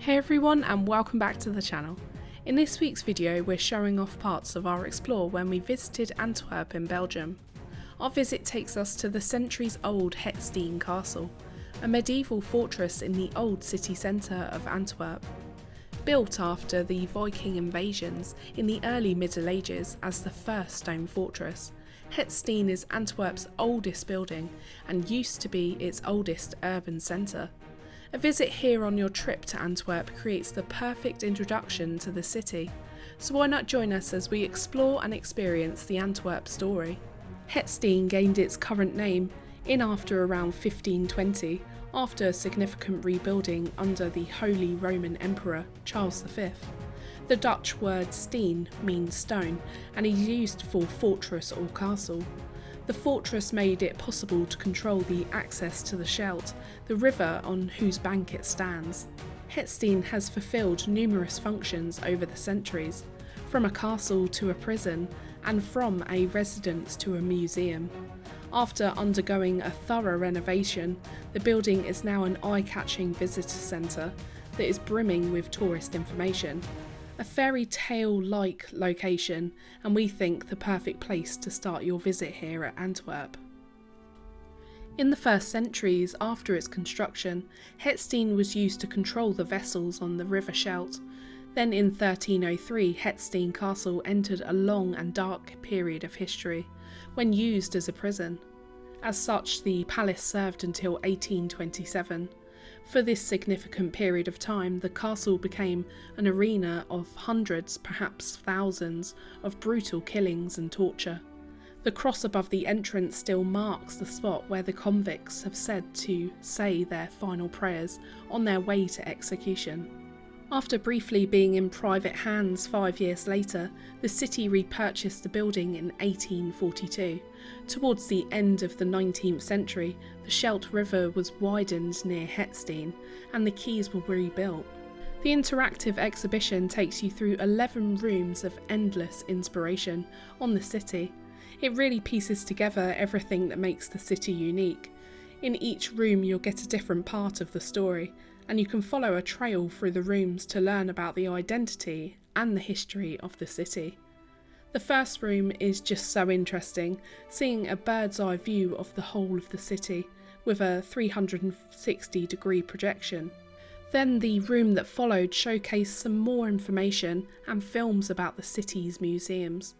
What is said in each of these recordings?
Hey everyone, and welcome back to the channel. In this week's video we're showing off parts of our explore when we visited Antwerp in Belgium. Our visit takes us to the centuries old Het Steen castle, a medieval fortress in the old city centre of Antwerp. Built after the Viking invasions in the early Middle Ages as the first stone fortress, Het Steen is Antwerp's oldest building and used to be its oldest urban centre. A visit here on your trip to Antwerp creates the perfect introduction to the city, so why not join us as we explore and experience the Antwerp story. Het Steen gained its current name in after around 1520, after a significant rebuilding under the Holy Roman Emperor Charles V. The Dutch word steen means stone and is used for fortress or castle. The fortress made it possible to control the access to the Scheldt, the river on whose bank it stands. Het Steen has fulfilled numerous functions over the centuries, from a castle to a prison, and from a residence to a museum. After undergoing a thorough renovation, the building is now an eye-catching visitor centre that is brimming with tourist information. A fairy tale-like location, and we think the perfect place to start your visit here at Antwerp. In the first centuries after its construction, Het Steen was used to control the vessels on the River Scheldt. Then in 1303, Het Steen Castle entered a long and dark period of history, when used as a prison. As such, the palace served until 1827. For this significant period of time, the castle became an arena of hundreds, perhaps thousands, of brutal killings and torture. The cross above the entrance still marks the spot where the convicts have said to say their final prayers on their way to execution. After briefly being in private hands 5 years later, the city repurchased the building in 1842. Towards the end of the 19th century, the Scheldt River was widened near Het Steen and the quays were rebuilt. The interactive exhibition takes you through 11 rooms of endless inspiration on the city. It really pieces together everything that makes the city unique. In each room you'll get a different part of the story, and you can follow a trail through the rooms to learn about the identity and the history of the city. The first room is just so interesting, seeing a bird's eye view of the whole of the city, with a 360-degree projection. Then the room that followed showcased some more information and films about the city's museums.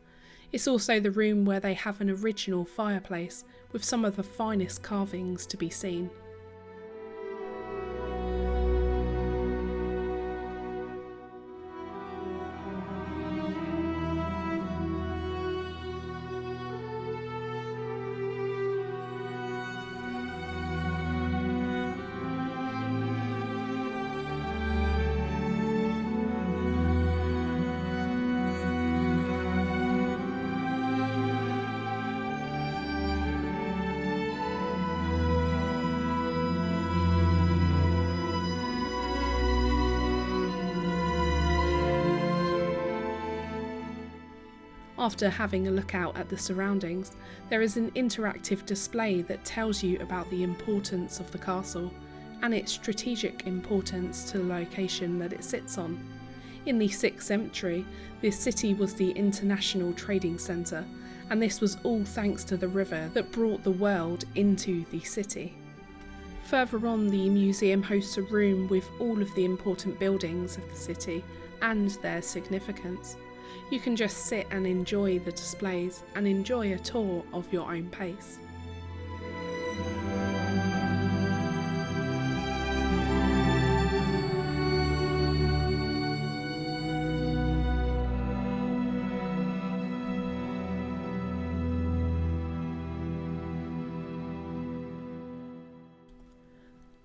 It's also the room where they have an original fireplace, with some of the finest carvings to be seen. After having a look out at the surroundings, there is an interactive display that tells you about the importance of the castle and its strategic importance to the location that it sits on. In the 6th century, this city was the international trading centre, and this was all thanks to the river that brought the world into the city. Further on, the museum hosts a room with all of the important buildings of the city and their significance. You can just sit and enjoy the displays and enjoy a tour of your own pace.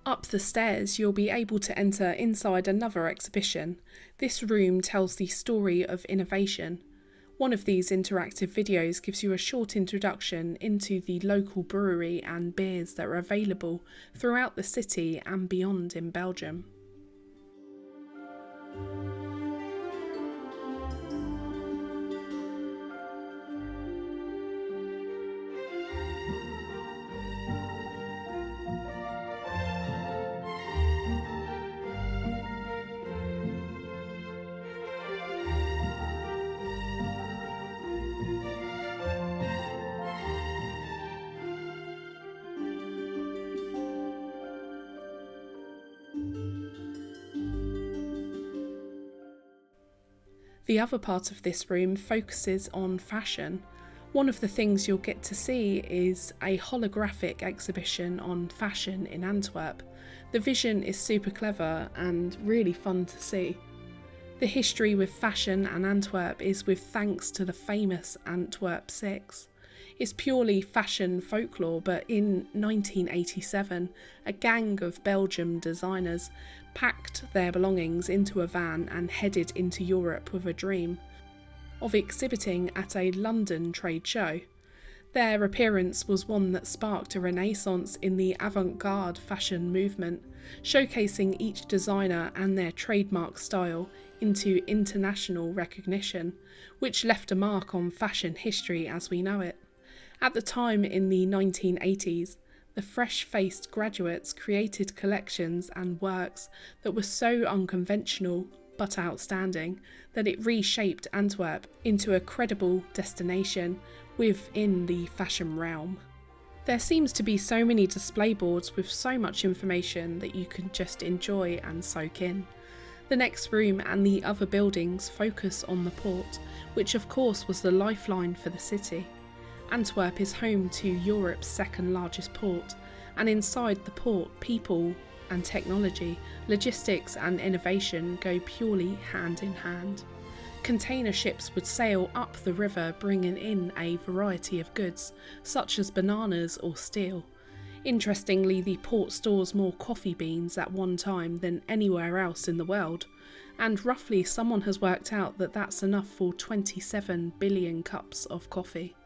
Up the stairs, you'll be able to enter inside another exhibition. This room tells the story of innovation. One of these interactive videos gives you a short introduction into the local brewery and beers that are available throughout the city and beyond in Belgium. The other part of this room focuses on fashion. One of the things you'll get to see is a holographic exhibition on fashion in Antwerp. The vision is super clever and really fun to see. The history with fashion and Antwerp is with thanks to the famous Antwerp Six. It's purely fashion folklore, but in 1987, a gang of Belgian designers packed their belongings into a van and headed into Europe with a dream of exhibiting at a London trade show. Their appearance was one that sparked a renaissance in the avant-garde fashion movement, showcasing each designer and their trademark style into international recognition, which left a mark on fashion history as we know it. At the time in the 1980s, the fresh-faced graduates created collections and works that were so unconventional but outstanding that it reshaped Antwerp into a credible destination within the fashion realm. There seems to be so many display boards with so much information that you can just enjoy and soak in. The next room and the other buildings focus on the port, which of course was the lifeline for the city. Antwerp is home to Europe's second largest port, and inside the port, people and technology, logistics and innovation go purely hand in hand. Container ships would sail up the river bringing in a variety of goods, such as bananas or steel. Interestingly, the port stores more coffee beans at one time than anywhere else in the world, and roughly someone has worked out that that's enough for 27 billion cups of coffee.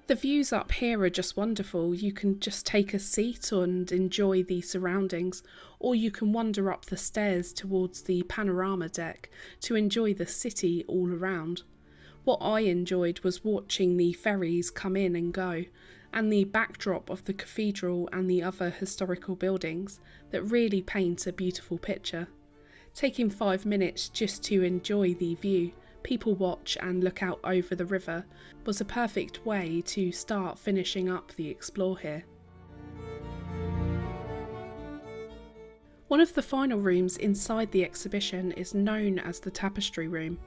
The views up here are just wonderful. You can just take a seat and enjoy the surroundings, or you can wander up the stairs towards the panorama deck to enjoy the city all around. What I enjoyed was watching the ferries come in and go, and the backdrop of the cathedral and the other historical buildings that really paint a beautiful picture. Taking 5 minutes just to enjoy the view, people watch and look out over the river was a perfect way to start finishing up the explore here. One of the final rooms inside the exhibition is known as the tapestry room.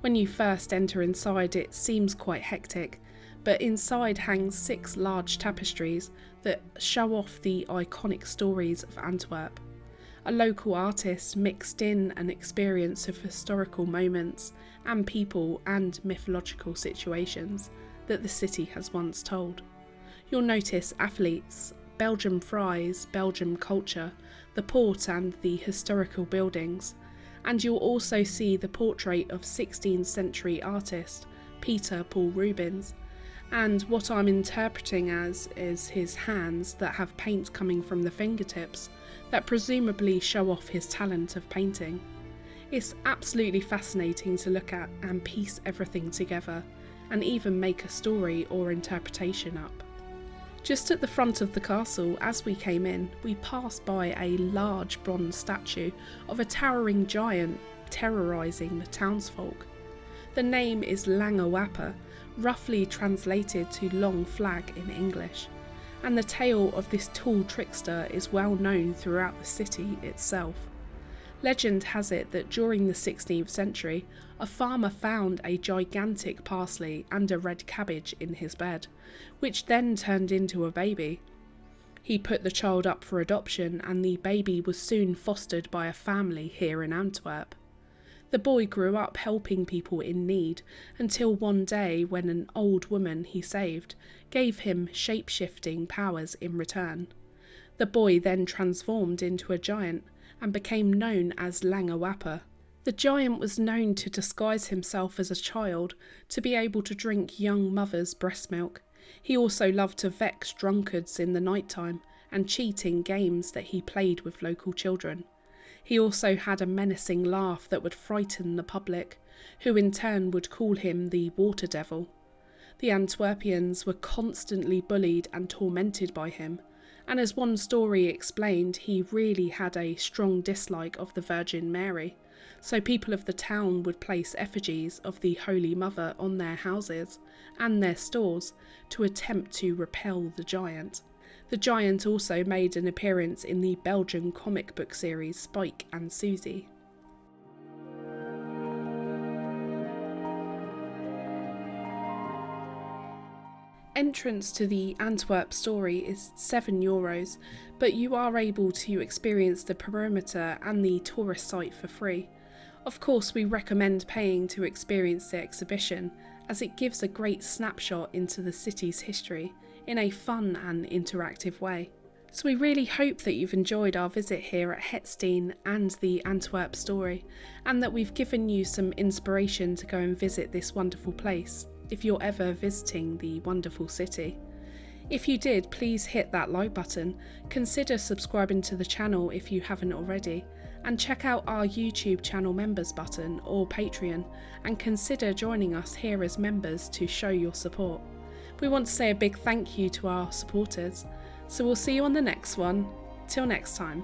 When you first enter inside, it seems quite hectic, but inside hangs 6 large tapestries that show off the iconic stories of Antwerp. A local artist mixed in an experience of historical moments and people and mythological situations that the city has once told. You'll notice athletes, Belgian fries, Belgian culture, the port and the historical buildings, and you'll also see the portrait of 16th century artist Peter Paul Rubens, and what I'm interpreting as is his hands that have paint coming from the fingertips that presumably show off his talent of painting. It's absolutely fascinating to look at and piece everything together, and even make a story or interpretation up. Just at the front of the castle, as we came in, we passed by a large bronze statue of a towering giant terrorising the townsfolk. The name is Lange, roughly translated to long flag in English, and the tale of this tall trickster is well known throughout the city itself. Legend has it that during the 16th century, a farmer found a gigantic parsley and a red cabbage in his bed, which then turned into a baby. He put the child up for adoption, and the baby was soon fostered by a family here in Antwerp. The boy grew up helping people in need until one day when an old woman he saved gave him shape-shifting powers in return. The boy then transformed into a giant and became known as Lange. The giant was known to disguise himself as a child to be able to drink young mothers' breast milk. He also loved to vex drunkards in the night time and cheat in games that he played with local children. He also had a menacing laugh that would frighten the public, who in turn would call him the water devil. The Antwerpians were constantly bullied and tormented by him, and as one story explained, he really had a strong dislike of the Virgin Mary, so people of the town would place effigies of the Holy Mother on their houses and their stores to attempt to repel the giant. The giant also made an appearance in the Belgian comic book series Spike and Susie. Entrance to the Antwerp story is €7, but you are able to experience the perimeter and the tourist site for free. Of course, we recommend paying to experience the exhibition, as it gives a great snapshot into the city's history in a fun and interactive way. So we really hope that you've enjoyed our visit here at Het Steen and the Antwerp story, and that we've given you some inspiration to go and visit this wonderful place if you're ever visiting the wonderful city. If you did, please hit that like button, consider subscribing to the channel if you haven't already, and check out our YouTube channel members button or Patreon, and consider joining us here as members to show your support. We want to say a big thank you to our supporters, so we'll see you on the next one. Till next time.